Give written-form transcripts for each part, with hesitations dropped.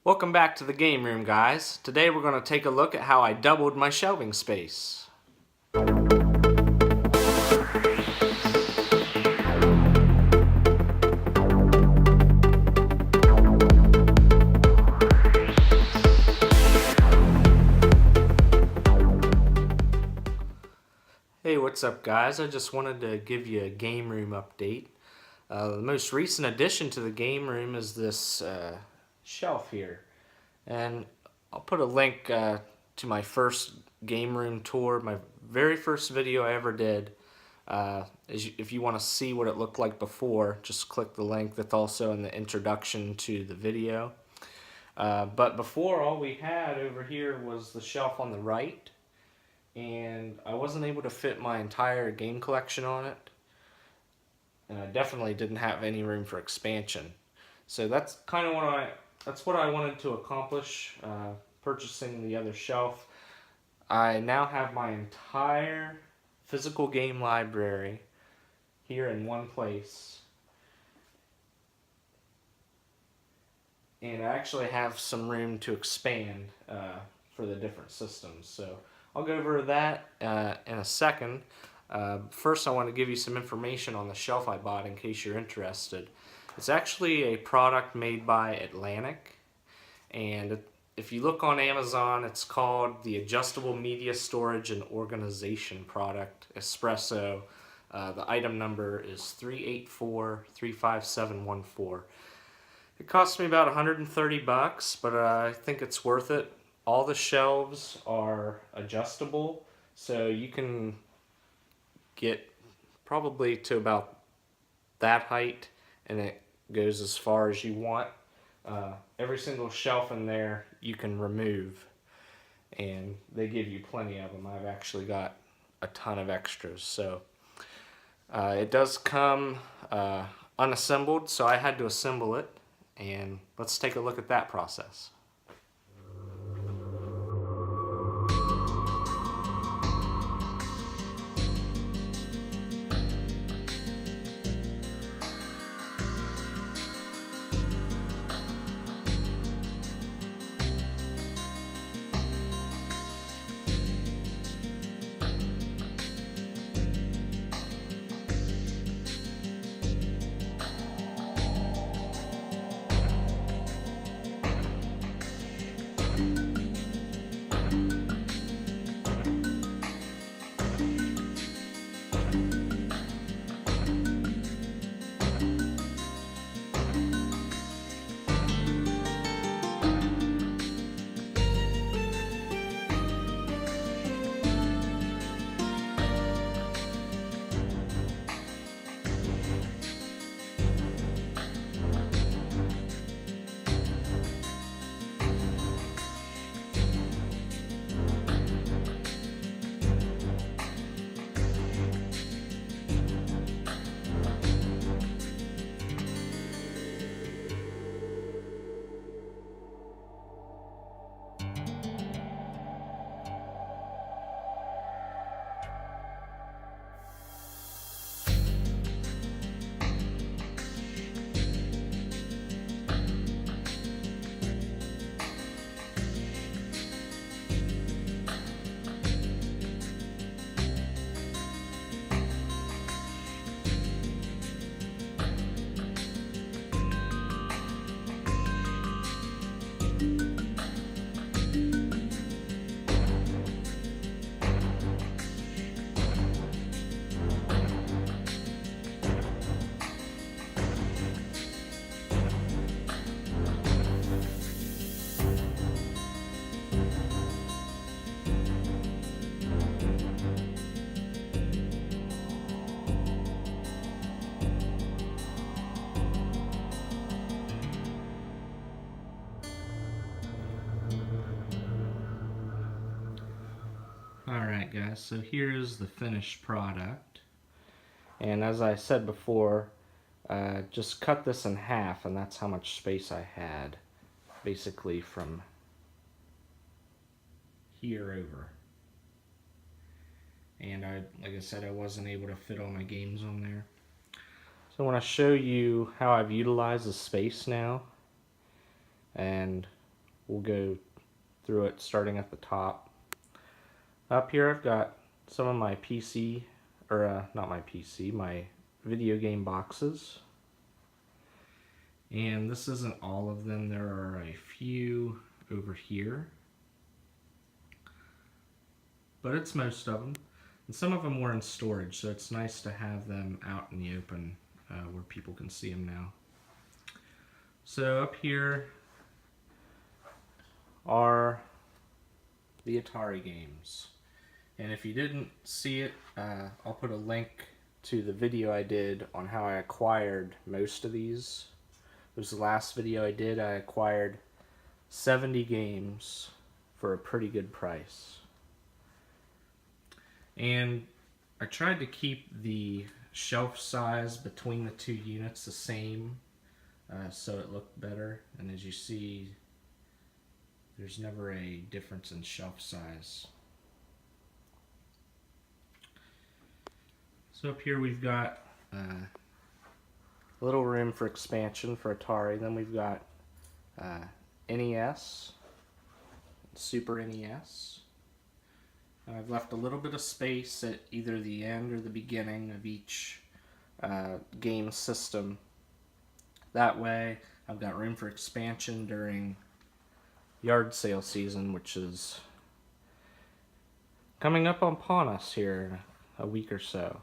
Welcome back to the game room, guys. Today we're going to take a look at how I doubled my shelving space. Hey, what's up, guys? I just wanted to give you a game room update. The most recent addition to the game room is this shelf here. And I'll put a link to my first game room tour, my very first video I ever did. If you want to see what it looked like before, just click the link that's also in the introduction to the video. But before, all we had over here was the shelf on the right, and I wasn't able to fit my entire game collection on it, and I definitely didn't have any room for expansion. So that's kind of what I wanted to accomplish, purchasing the other shelf. I now have my entire physical game library here in one place, and I actually have some room to expand for the different systems. So I'll go over that in a second. First, I want to give you some information on the shelf I bought in case you're interested. It's actually a product made by Atlantic, and if you look on Amazon, it's called the Adjustable Media Storage and Organization Product, Espresso. The item number is 384-35714. It cost me about 130 bucks, but I think it's worth it. All the shelves are adjustable, so you can get probably to about that height, and it goes as far as you want. Every single shelf in there you can remove, and they give you plenty of them. I've actually got a ton of extras. So it does come unassembled, so I had to assemble it, and let's take a look at that process. Alright guys, so here's the finished product. And as I said before, just cut this in half, and that's how much space I had, basically from here over. And like I said, I wasn't able to fit all my games on there. So I want to show you how I've utilized the space now. And we'll go through it starting at the top. Up here I've got some of my PC, or not my PC, my video game boxes. And this isn't all of them, there are a few over here. But it's most of them. And some of them were in storage, so it's nice to have them out in the open where people can see them now. So up here are the Atari games. And if you didn't see it, I'll put a link to the video I did on how I acquired most of these. It was the last video I did. I acquired 70 games for a pretty good price. And I tried to keep the shelf size between the two units the same so it looked better. And as you see, there's never a difference in shelf size. So up here we've got a little room for expansion for Atari. Then we've got NES, Super NES. I've left a little bit of space at either the end or the beginning of each game system. That way I've got room for expansion during yard sale season, which is coming up upon us here in a week or so.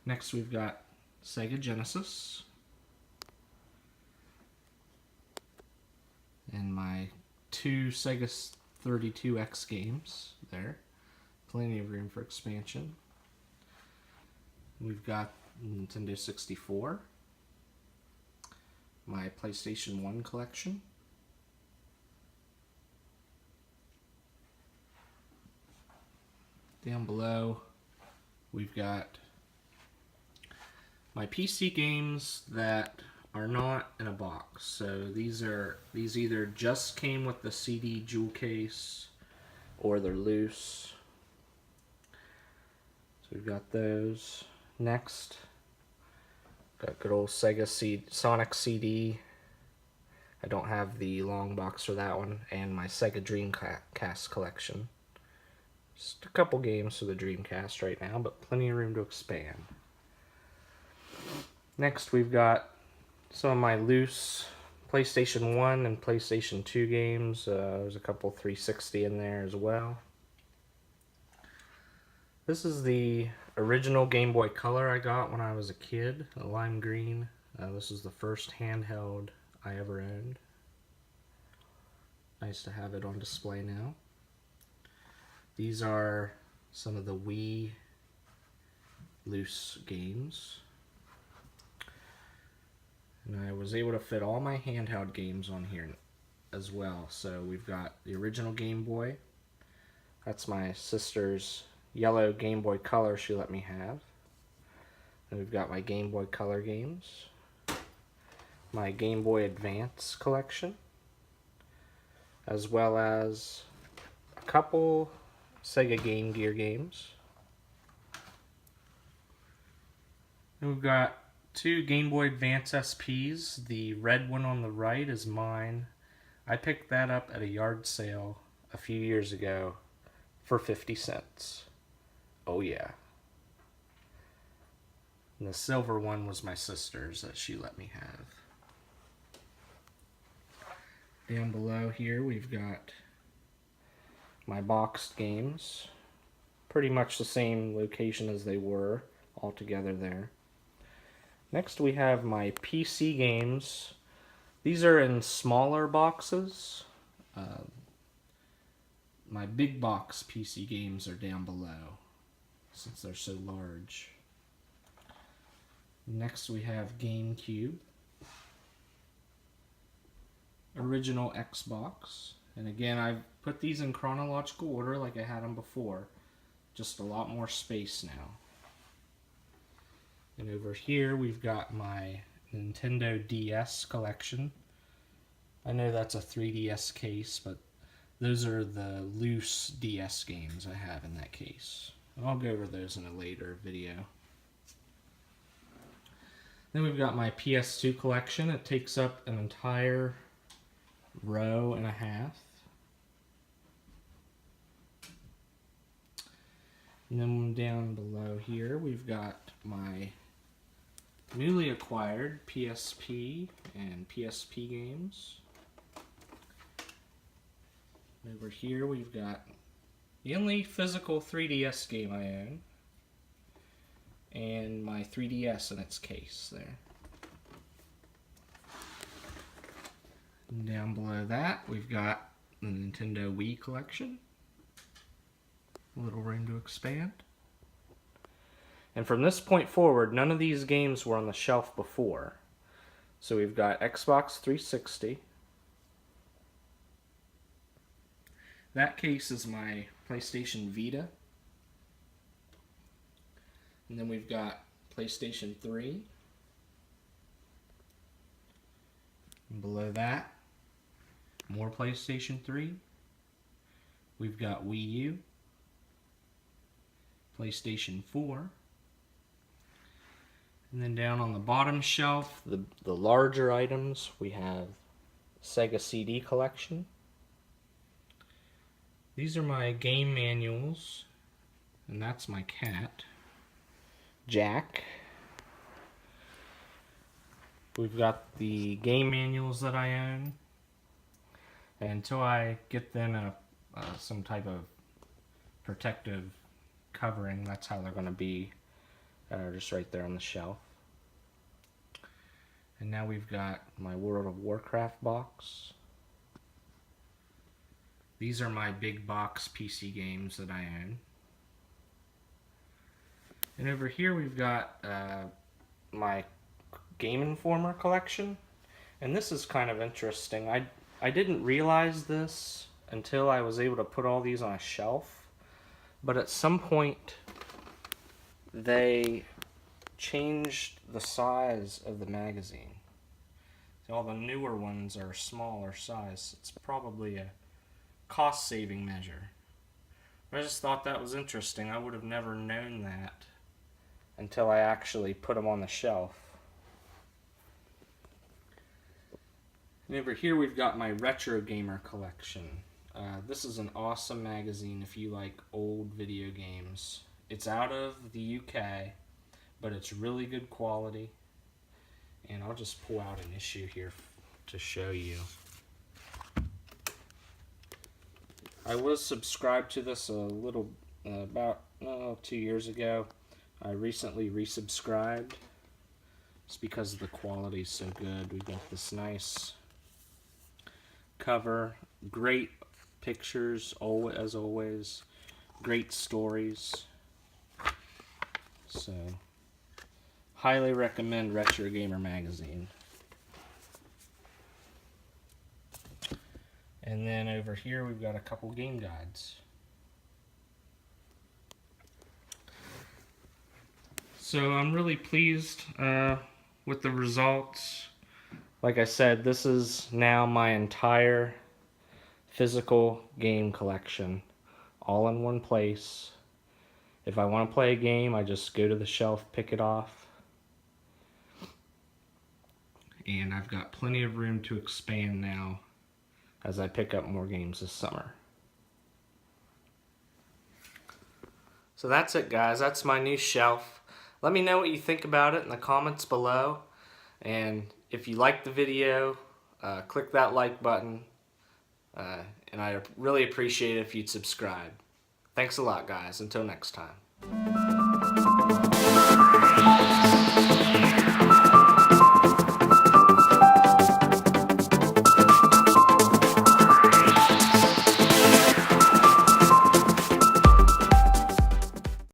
Next we've got Sega Genesis and my two Sega 32X games there. Plenty of room for expansion. We've got Nintendo 64, my PlayStation 1 collection, down below we've got my PC games that are not in a box. So these either just came with the CD jewel case or they're loose. So we've got those. Next, got good old Sega Sonic CD. I don't have the long box for that one, and my Sega Dreamcast collection. Just a couple games for the Dreamcast right now, but plenty of room to expand. Next we've got some of my loose PlayStation 1 and PlayStation 2 games. There's a couple 360 in there as well. This is the original Game Boy Color I got when I was a kid, a lime green. This is the first handheld I ever owned. Nice to have it on display now. These are some of the Wii loose games. And I was able to fit all my handheld games on here as well. So we've got the original Game Boy. That's my sister's yellow Game Boy Color she let me have. And we've got my Game Boy Color games. My Game Boy Advance collection. As well as a couple Sega Game Gear games. And we've got two Game Boy Advance SPs. The red one on the right is mine. I picked that up at a yard sale a few years ago for 50 cents. Oh yeah. And the silver one was my sister's that she let me have. Down below here we've got my boxed games. Pretty much the same location as they were all together there. Next we have my PC games. These are in smaller boxes. My big box PC games are down below since they're so large. Next we have GameCube. Original Xbox. And again, I've put these in chronological order like I had them before. Just a lot more space now. And over here we've got my Nintendo DS collection. I know that's a 3DS case, but those are the loose DS games I have in that case. And I'll go over those in a later video. Then we've got my PS2 collection. It takes up an entire row and a half. And then down below here, we've got my newly acquired PSP and PSP games. Over here, we've got the only physical 3DS game I own, and my 3DS in its case there. And down below that, we've got the Nintendo Wii collection. A little room to expand. And from this point forward, none of these games were on the shelf before. So we've got Xbox 360. That case is my PlayStation Vita. And then we've got PlayStation 3. And below that, more PlayStation 3. We've got Wii U. PlayStation 4. And then down on the bottom shelf, the larger items, we have Sega CD collection. These are my game manuals, and that's my cat, Jack. We've got the game manuals that I own, and until I get them in some type of protective covering, that's how they're going to be, just right there on the shelf. And now we've got my World of Warcraft box. These are my big box PC games that I own. And over here we've got my Game Informer collection. And this is kind of interesting. I didn't realize this until I was able to put all these on a shelf. But at some point, they changed the size of the magazine. So all the newer ones are smaller size. It's probably a cost-saving measure. I just thought that was interesting. I would have never known that until I actually put them on the shelf. And over here we've got my Retro Gamer collection. This is an awesome magazine if you like old video games. It's out of the UK, but it's really good quality. And I'll just pull out an issue here to show you. I was subscribed to this a little, about 2 years ago. I recently resubscribed. It's because the quality is so good. We've got this nice cover, great pictures, as always, great stories. So, highly recommend Retro Gamer magazine. And then over here we've got a couple game guides. So I'm really pleased with the results. Like I said, this is now my entire physical game collection, all in one place. If I want to play a game, I just go to the shelf, pick it off. And I've got plenty of room to expand now as I pick up more games this summer. So that's it, guys. That's my new shelf. Let me know what you think about it in the comments below. And if you liked the video, click that like button. And I really appreciate it if you'd subscribe. Thanks a lot, guys. Until next time.